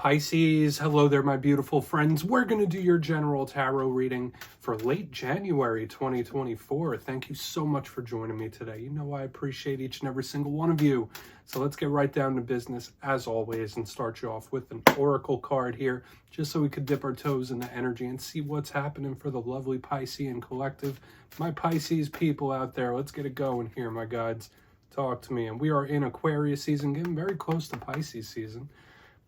Pisces, hello there, my beautiful friends. We're going to do your general tarot reading for late January 2024. Thank you so much for joining me today. You know I appreciate each and every single one of you. So let's get right down to business, as always, and start you off with an oracle card here, just so we could dip our toes in the energy and see what's happening for the lovely Piscean collective. My Pisces people out there, let's get it going here, my guides. Talk to me. And we are in Aquarius season, getting very close to Pisces season.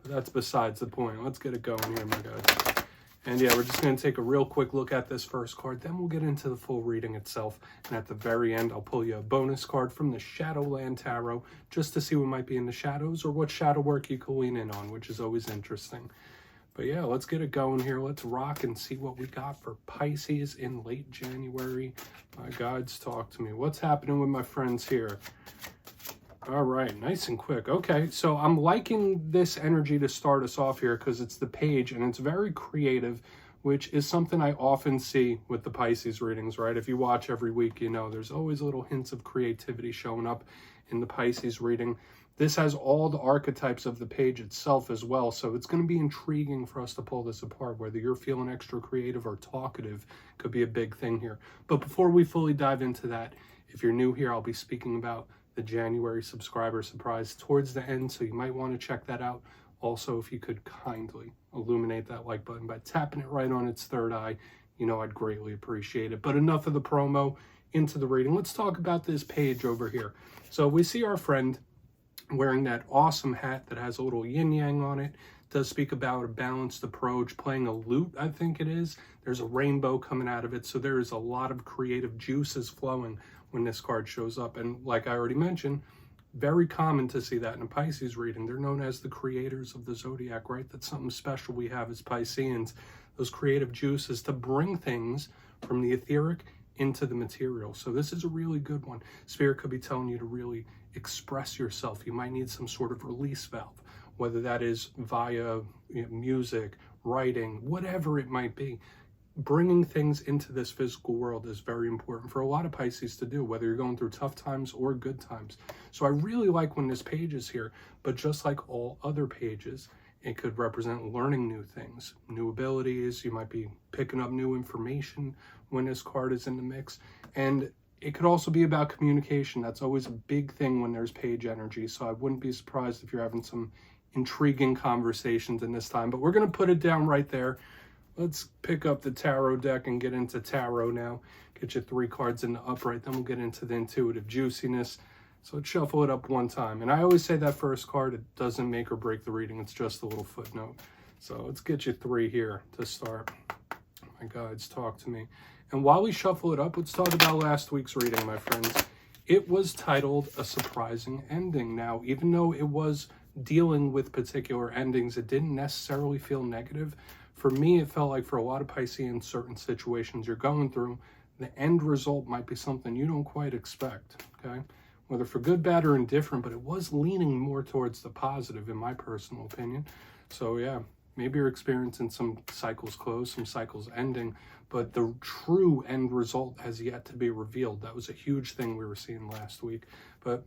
But that's besides the point. Let's get it going here, my guys. And yeah, we're just going to take a real quick look at this first card. Then we'll get into the full reading itself. And at the very end, I'll pull you a bonus card from the Shadowland Tarot, just to see what might be in the shadows or what shadow work you can lean in on, which is always interesting. But yeah, let's get it going here. Let's rock and see what we got for Pisces in late January. My guides, talk to me. What's happening with my friends here? All right, nice and quick. Okay, so I'm liking this energy to start us off here because it's the page and it's very creative, which is something I often see with the Pisces readings, right? If you watch every week, you know there's always little hints of creativity showing up in the Pisces reading. This has all the archetypes of the page itself as well, so it's going to be intriguing for us to pull this apart. Whether you're feeling extra creative or talkative could be a big thing here. But before we fully dive into that, if you're new here, I'll be speaking about the January subscriber surprise towards the end, so you might want to check that out. Also, if you could kindly illuminate that like button by tapping it right on its third eye, you know I'd greatly appreciate it. But enough of the promo, into the reading. Let's talk about this page over here. So we see our friend wearing that awesome hat that has a little yin-yang on it. Does speak about a balanced approach, playing a lute, I think it is. There's a rainbow coming out of it, so there is a lot of creative juices flowing when this card shows up. And like I already mentioned, very common to see that in a Pisces reading. They're known as the creators of the zodiac, right? That's something special we have as Pisceans, those creative juices to bring things from the etheric into the material. So this is a really good one. Spirit could be telling you to really express yourself. You might need some sort of release valve, whether that is via music, writing, whatever it might be. Bringing things into this physical world is very important for a lot of Pisces to do, whether you're going through tough times or good times. So I really like when this page is here, but just like all other pages, it could represent learning new things, new abilities. You might be picking up new information when this card is in the mix. And it could also be about communication. That's always a big thing when there's page energy. So I wouldn't be surprised if you're having some intriguing conversations in this time. But we're going to put it down right there. Let's pick up the tarot deck and get into tarot now. Get your 3 cards in the upright. Then we'll get into the intuitive juiciness. So let's shuffle it up one time. And I always say that first card, it doesn't make or break the reading. It's just a little footnote. So let's get you 3 here to start. My guides, talk to me. And while we shuffle it up, let's talk about last week's reading, my friends. It was titled A Surprising Ending. Now, even though it was dealing with particular endings, it didn't necessarily feel negative. For me, it felt like for a lot of Pisceans, certain situations you're going through, the end result might be something you don't quite expect, okay? Whether for good, bad, or indifferent, but it was leaning more towards the positive, in my personal opinion. So yeah, maybe you're experiencing some cycles close, some cycles ending, but the true end result has yet to be revealed. That was a huge thing we were seeing last week. But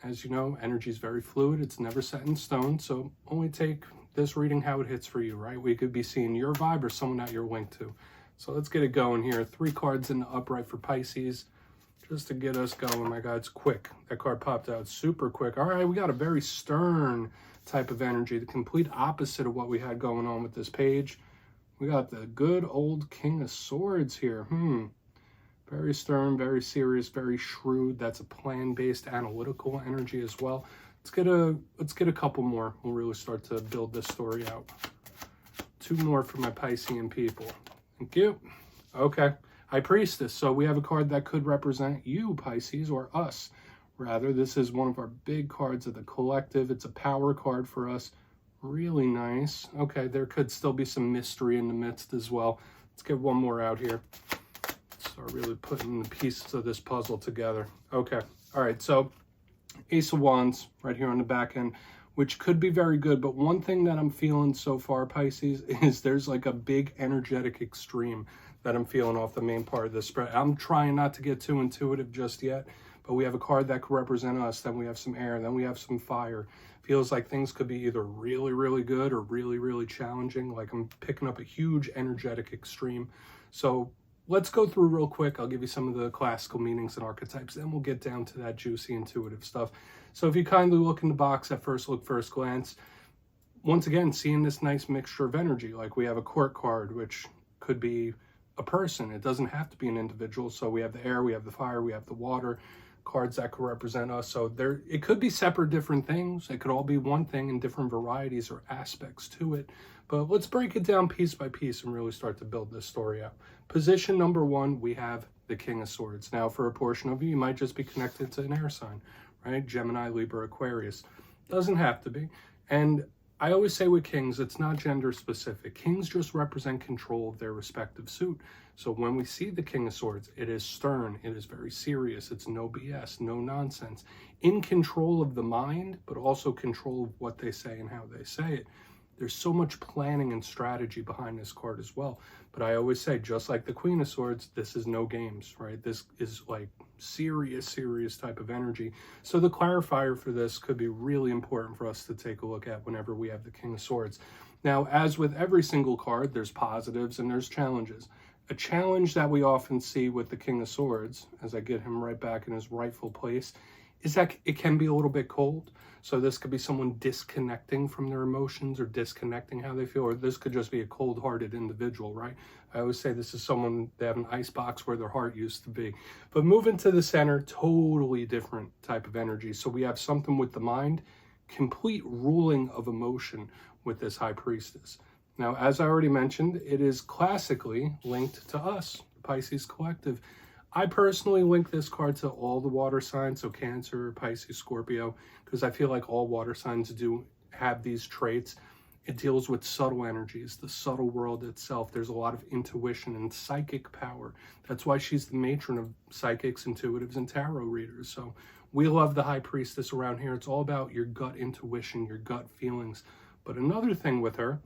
as you know, energy is very fluid. It's never set in stone, so only take this reading how it hits for you, right? We could be seeing your vibe or someone that you're linked to. So let's get it going here. 3 cards in the upright for Pisces, just to get us going, my guys. Quick. That card popped out super quick. All right, we got a very stern type of energy, the complete opposite of what we had going on with this page. We got the good old King of Swords here. Very stern, very serious, very shrewd. That's a plan-based analytical energy as well. Let's get a couple more. We'll really start to build this story out. 2 more for my Piscean people. Thank you. Okay. High Priestess. So we have a card that could represent you, Pisces, or us. Rather, this is one of our big cards of the collective. It's a power card for us. Really nice. Okay, there could still be some mystery in the midst as well. Let's get one more out here. Start really putting the pieces of this puzzle together. Okay. All right. So Ace of Wands right here on the back end, which could be very good. But one thing that I'm feeling so far, Pisces, is there's like a big energetic extreme that I'm feeling off the main part of the spread. I'm trying not to get too intuitive just yet, but we have a card that could represent us, then we have some air, then we have some fire. Feels like things could be either really, really good or really, really challenging. Like I'm picking up a huge energetic extreme. So let's go through real quick. I'll give you some of the classical meanings and archetypes, then we'll get down to that juicy intuitive stuff. So if you kindly look in the box at first look, first glance, once again, seeing this nice mixture of energy. Like we have a court card, which could be a person. It doesn't have to be an individual. So we have the air, we have the fire, we have the water, cards that could represent us. So there, it could be separate different things. It could all be one thing in different varieties or aspects to it. But let's break it down piece by piece and really start to build this story out. Position number one, we have the King of Swords. Now, for a portion of you, you might just be connected to an air sign, right? Gemini, Libra, Aquarius. Doesn't have to be. And I always say with kings, it's not gender specific. Kings just represent control of their respective suit. So when we see the King of Swords, it is stern, it is very serious, it's no BS, no nonsense. In control of the mind, but also control of what they say and how they say it. There's so much planning and strategy behind this card as well. But I always say, just like the Queen of Swords, this is no games, right? This is like serious type of energy. So the clarifier for this could be really important for us to take a look at whenever we have the King of Swords. Now, as with every single card, there's positives and there's challenges. A challenge that we often see with the King of Swords, as I get him right back in his rightful place, is that it can be a little bit cold. So this could be someone disconnecting from their emotions or disconnecting how they feel, or this could just be a cold-hearted individual, right? I always say this is someone, they have an ice box where their heart used to be. But moving to the center, totally different type of energy. So we have something with the mind, complete ruling of emotion with this High Priestess. Now, as I already mentioned, it is classically linked to us, the Pisces Collective. I personally link this card to all the water signs, so Cancer, Pisces, Scorpio, because I feel like all water signs do have these traits. It deals with subtle energies, the subtle world itself. There's a lot of intuition and psychic power. That's why she's the matron of psychics, intuitives, and tarot readers. So we love the High Priestess around here. It's all about your gut intuition, your gut feelings. But another thing with her,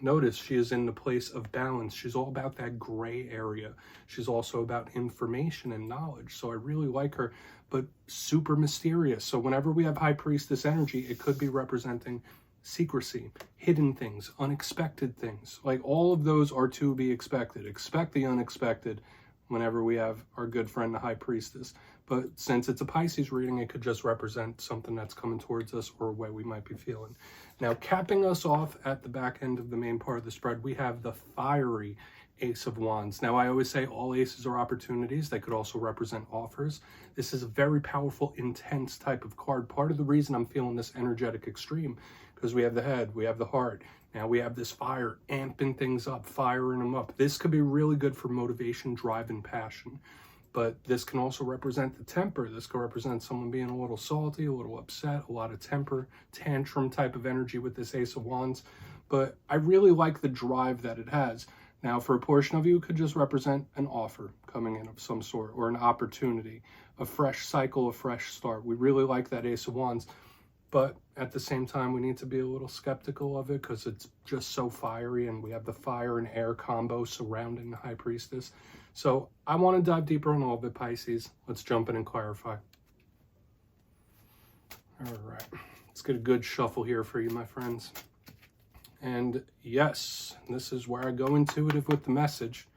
notice she is in the place of balance. She's all about that gray area. She's also about information and knowledge. So I really like her, but super mysterious. So whenever we have High Priestess energy, it could be representing secrecy, hidden things, unexpected things. Like all of those are to be expected. Expect the unexpected whenever we have our good friend, the High Priestess. But since it's a Pisces reading, it could just represent something that's coming towards us or a way we might be feeling. Now, capping us off at the back end of the main part of the spread, we have the fiery Ace of Wands. Now, I always say all aces are opportunities. They could also represent offers. This is a very powerful, intense type of card. Part of the reason I'm feeling this energetic extreme, because we have the head, we have the heart. Now we have this fire, amping things up, firing them up. This could be really good for motivation, drive, and passion. But this can also represent the temper. This could represent someone being a little salty, a little upset, a lot of temper, tantrum type of energy with this Ace of Wands. But I really like the drive that it has. Now, for a portion of you, it could just represent an offer coming in of some sort, or an opportunity, a fresh cycle, a fresh start. We really like that Ace of Wands. But at the same time, we need to be a little skeptical of it because it's just so fiery, and we have the fire and air combo surrounding the High Priestess. So I want to dive deeper on all of it, Pisces. Let's jump in and clarify. All right. Let's get a good shuffle here for you, my friends. And yes, this is where I go intuitive with the message,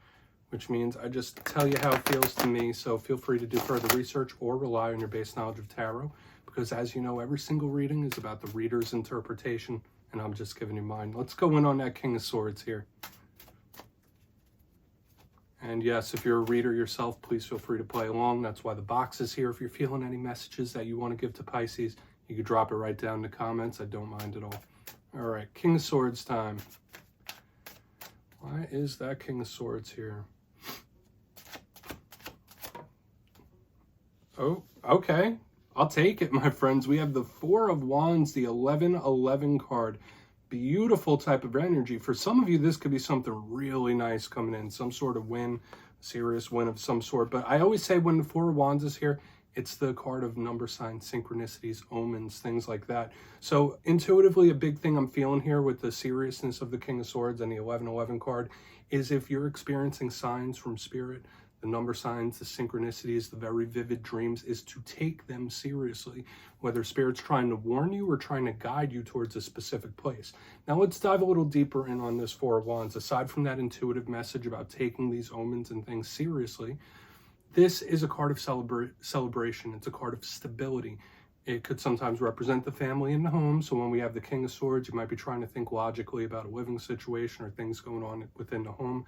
which means I just tell you how it feels to me. So feel free to do further research or rely on your base knowledge of tarot. Because as you know, every single reading is about the reader's interpretation, and I'm just giving you mine. Let's go in on that King of Swords here. And yes, if you're a reader yourself, please feel free to play along. That's why the box is here. If you're feeling any messages that you want to give to Pisces, you can drop it right down in the comments. I don't mind at all. All right, King of Swords time. Why is that King of Swords here? Oh, okay. I'll take it, my friends. We have the Four of Wands, the 11-11 card. Beautiful type of energy. For some of you, this could be something really nice coming in. Some sort of win, serious win of some sort. But I always say when the Four of Wands is here, it's the card of number signs, synchronicities, omens, things like that. So intuitively, a big thing I'm feeling here with the seriousness of the King of Swords and the 11-11 card is if you're experiencing signs from Spirit the number signs, the synchronicities, the very vivid dreams, is to take them seriously, whether Spirit's trying to warn you or trying to guide you towards a specific place. Now let's dive a little deeper in on this Four of Wands. Aside from that intuitive message about taking these omens and things seriously, this is a card of celebration. It's a card of stability. It could sometimes represent the family in the home. So when we have the King of Swords, you might be trying to think logically about a living situation or things going on within the home.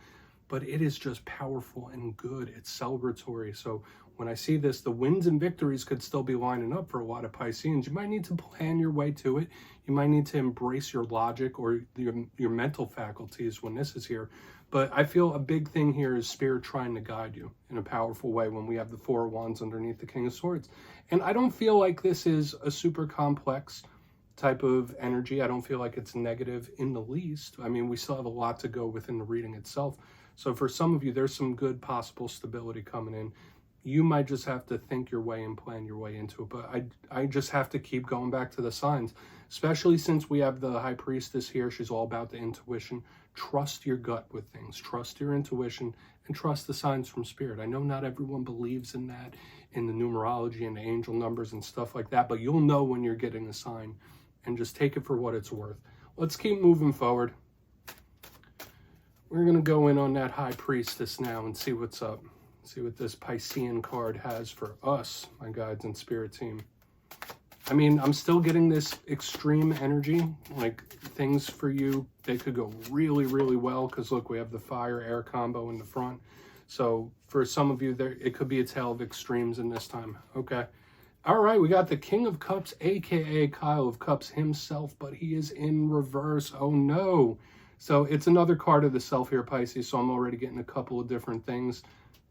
But it is just powerful and good. It's celebratory. So when I see this, the wins and victories could still be lining up for a lot of Pisceans. You might need to plan your way to it. You might need to embrace your logic or your mental faculties when this is here. But I feel a big thing here is Spirit trying to guide you in a powerful way when we have the Four of Wands underneath the King of Swords. And I don't feel like this is a super complex type of energy. I don't feel like it's negative in the least. I mean, we still have a lot to go within the reading itself. So for some of you, there's some good possible stability coming in. You might just have to think your way and plan your way into it. But I just have to keep going back to the signs, especially since we have the High Priestess here. She's all about the intuition. Trust your gut with things. Trust your intuition and trust the signs from Spirit. I know not everyone believes in that, in the numerology and the angel numbers and stuff like that, but you'll know when you're getting a sign and just take it for what it's worth. Let's keep moving forward. We're going to go in on that High Priestess now and see what's up. See what this Piscean card has for us, my guides and Spirit team. I mean, I'm still getting this extreme energy, like things for you, they could go really, really well, because look, we have the fire-air combo in the front. So for some of you, it could be a tale of extremes in this time. Okay. All right, we got the King of Cups, aka Kyle of Cups himself, but he is in reverse. Oh no. So it's another card of the self here, Pisces, so I'm already getting a couple of different things.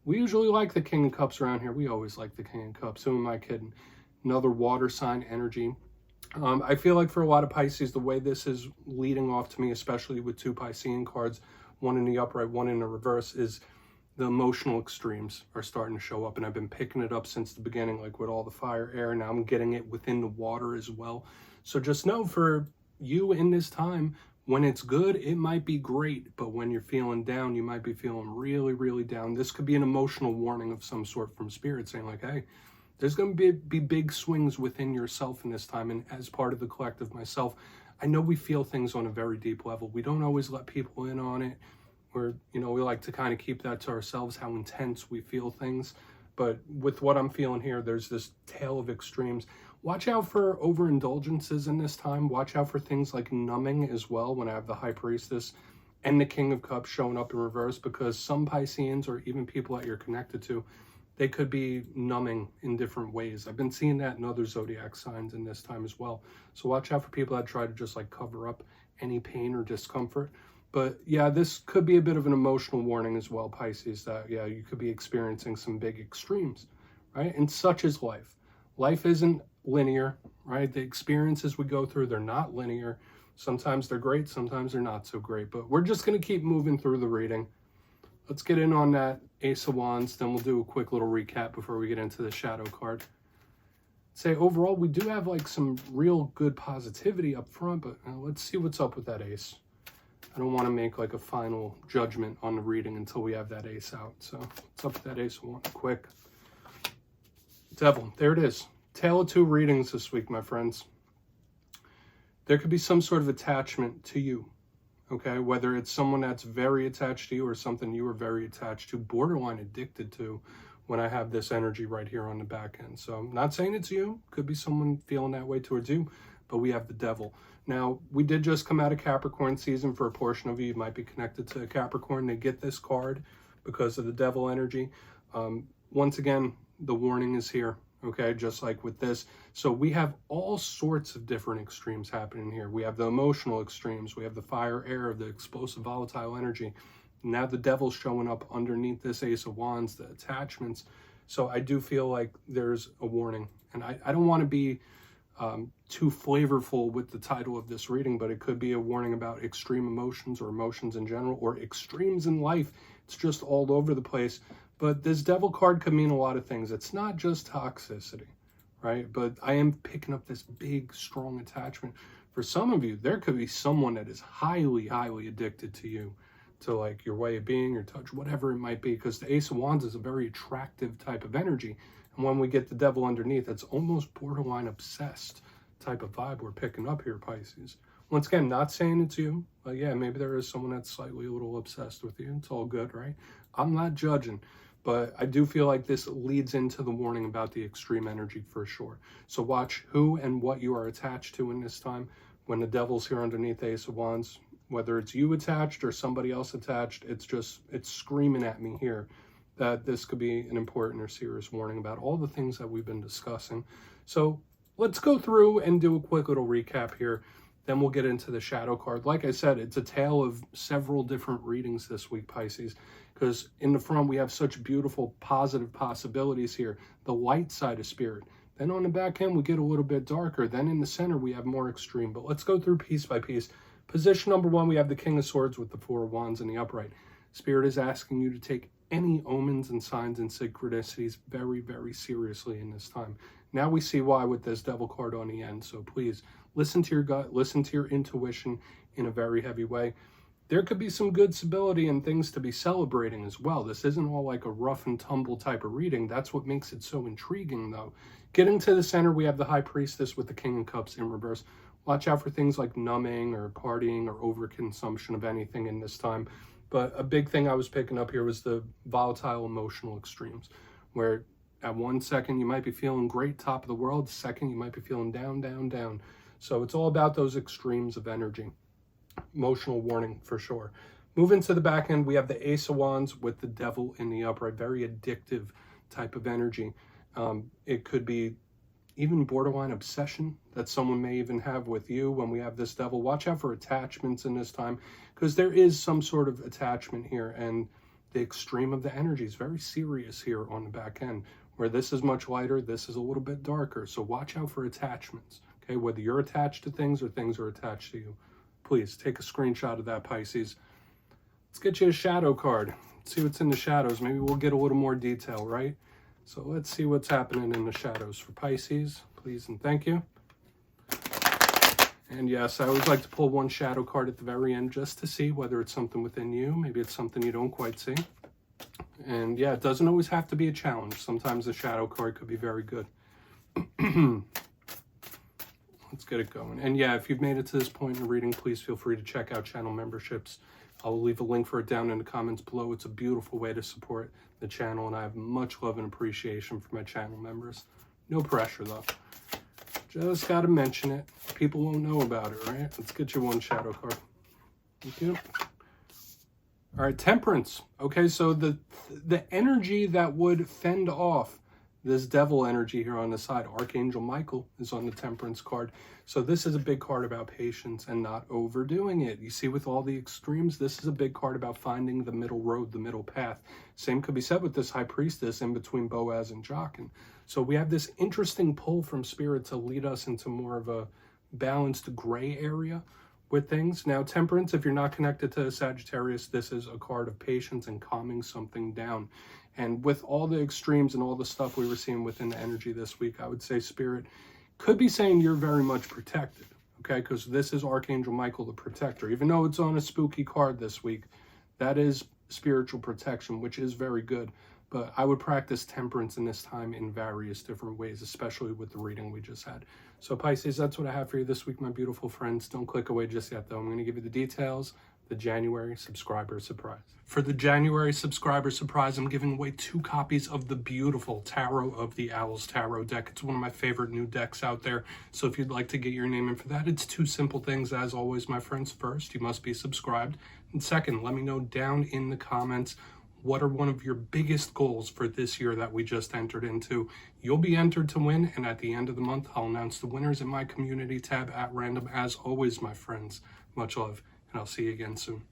We usually like the King of Cups around here. We always like the King of Cups. Who am I kidding? Another water sign energy. I feel like for a lot of Pisces, the way this is leading off to me, especially with two Piscean cards, one in the upright, one in the reverse, is the emotional extremes are starting to show up. And I've been picking it up since the beginning, like with all the fire, air. Now I'm getting it within the water as well. So just know for you in this time, when it's good, it might be great. But when you're feeling down, you might be feeling really, really down. This could be an emotional warning of some sort from Spirit saying like, hey, there's going to be big swings within yourself in this time. And as part of the collective myself, I know we feel things on a very deep level. We don't always let people in on it. We're, we like to kind of keep that to ourselves, how intense we feel things. But with what I'm feeling here, there's this tale of extremes. Watch out for overindulgences in this time. Watch out for things like numbing as well when I have the High Priestess and the King of Cups showing up in reverse, because some Pisceans or even people that you're connected to, they could be numbing in different ways. I've been seeing that in other zodiac signs in this time as well. So watch out for people that try to just like cover up any pain or discomfort. But yeah, this could be a bit of an emotional warning as well, Pisces, that yeah, you could be experiencing some big extremes, right? And such is life. Life isn't linear, right? The experiences we go through, they're not linear. Sometimes they're great, sometimes they're not so great. But we're just going to keep moving through the reading. Let's get in on that Ace of Wands, then we'll do a quick little recap before we get into the Shadow card. Say overall, we do have like some real good positivity up front, but let's see what's up with that Ace. I don't want to make like a final judgment on the reading until we have that Ace out. So what's up with that Ace of Wands? Quick. Devil, there it is. Tale of two readings this week, my friends. There could be some sort of attachment to you, okay? Whether it's someone that's very attached to you or something you are very attached to, borderline addicted to, when I have this energy right here on the back end. So I'm not saying it's you. Could be someone feeling that way towards you, but we have the Devil. Now, we did just come out of Capricorn season. For a portion of you, you might be connected to Capricorn. They get this card because of the Devil energy. Once again, the warning is here. Okay, just like with this. So we have all sorts of different extremes happening here. We have the emotional extremes. We have the fire, air, the explosive, volatile energy. Now the Devil's showing up underneath this Ace of Wands, the attachments. So I do feel like there's a warning. And I don't want to be too flavorful with the title of this reading, but it could be a warning about extreme emotions or emotions in general, or extremes in life. It's just all over the place. But this Devil card could mean a lot of things. It's not just toxicity, right? But I am picking up this big, strong attachment. For some of you, there could be someone that is highly, highly addicted to you. to like your way of being, your touch, whatever it might be, because the Ace of Wands is a very attractive type of energy. And when we get the Devil underneath, it's almost borderline obsessed type of vibe we're picking up here, Pisces. Once again, not saying it's you, but yeah, maybe there is someone that's slightly a little obsessed with you. It's all good, right? I'm not judging, but I do feel like this leads into the warning about the extreme energy for sure. So watch who and what you are attached to in this time. When the Devil's here underneath the Ace of Wands, whether it's you attached or somebody else attached, it's screaming at me here that this could be an important or serious warning about all the things that we've been discussing. So let's go through and do a quick little recap here. Then we'll get into the shadow card. Like I said, it's a tale of several different readings this week, Pisces, because in the front we have such beautiful positive possibilities here, the light side of spirit. Then on the back end we get a little bit darker. Then in the center we have more extreme. But let's go through piece by piece. Position number 1, we have the King of Swords with the 4 of Wands in the upright. Spirit is asking you to take any omens and signs and synchronicities very, very seriously in this time. Now we see why with this Devil card on the end. So please listen to your gut, listen to your intuition in a very heavy way. There could be some good stability and things to be celebrating as well. This isn't all like a rough and tumble type of reading. That's what makes it so intriguing though. Getting to the center, we have the High Priestess with the King of Cups in reverse. Watch out for things like numbing or partying or overconsumption of anything in this time. But a big thing I was picking up here was the volatile emotional extremes, where at one second you might be feeling great, top of the world. Second, you might be feeling down, down, down. So it's all about those extremes of energy. Emotional warning for sure. Moving to the back end, we have the Ace of Wands with the Devil in the upright. Very addictive type of energy. It could be even borderline obsession that someone may even have with you when we have this Devil. Watch out for attachments in this time, because there is some sort of attachment here, and the extreme of the energy is very serious here on the back end, where this is much lighter, this is a little bit darker. So watch out for attachments, okay? Whether you're attached to things or things are attached to you. Please take a screenshot of that, Pisces. Let's get you a shadow card. Let's see what's in the shadows. Maybe we'll get a little more detail, right? So let's see what's happening in the shadows for Pisces. Please and thank you. And yes, I always like to pull one shadow card at the very end just to see whether it's something within you. Maybe it's something you don't quite see. And yeah, it doesn't always have to be a challenge. Sometimes a shadow card could be very good. Let's get it going. And yeah, if you've made it to this point in the reading, please feel free to check out channel memberships. I'll leave a link for it down in the comments below. It's a beautiful way to support the channel, and I have much love and appreciation for my channel members. No pressure though. Just gotta mention it. People won't know about it, right? Let's get you one shadow card. Thank you. All right, Temperance. Okay, so the energy that would fend off this Devil energy here on the side, Archangel Michael is on the Temperance card. So this is a big card about patience and not overdoing it. You see, with all the extremes, this is a big card about finding the middle road, the middle path. Same could be said with this High Priestess in between Boaz and Jachin. So we have this interesting pull from Spirit to lead us into more of a balanced gray area with things. Now, Temperance, if you're not connected to Sagittarius, this is a card of patience and calming something down. And with all the extremes and all the stuff we were seeing within the energy this week, I would say Spirit could be saying you're very much protected, okay? Because this is Archangel Michael, the protector. Even though it's on a spooky card this week, that is spiritual protection, which is very good. But I would practice temperance in this time in various different ways, especially with the reading we just had. So Pisces, that's what I have for you this week, my beautiful friends. Don't click away just yet, though. I'm going to give you the details. The January subscriber surprise. For the January subscriber surprise, I'm giving away 2 copies of the beautiful Tarot of the Owls tarot deck. It's one of my favorite new decks out there. So if you'd like to get your name in for that, it's 2 simple things, as always, my friends. First, you must be subscribed. And second, let me know down in the comments what are one of your biggest goals for this year that we just entered into. You'll be entered to win, and at the end of the month, I'll announce the winners in my community tab at random. As always, my friends, much love, and I'll see you again soon.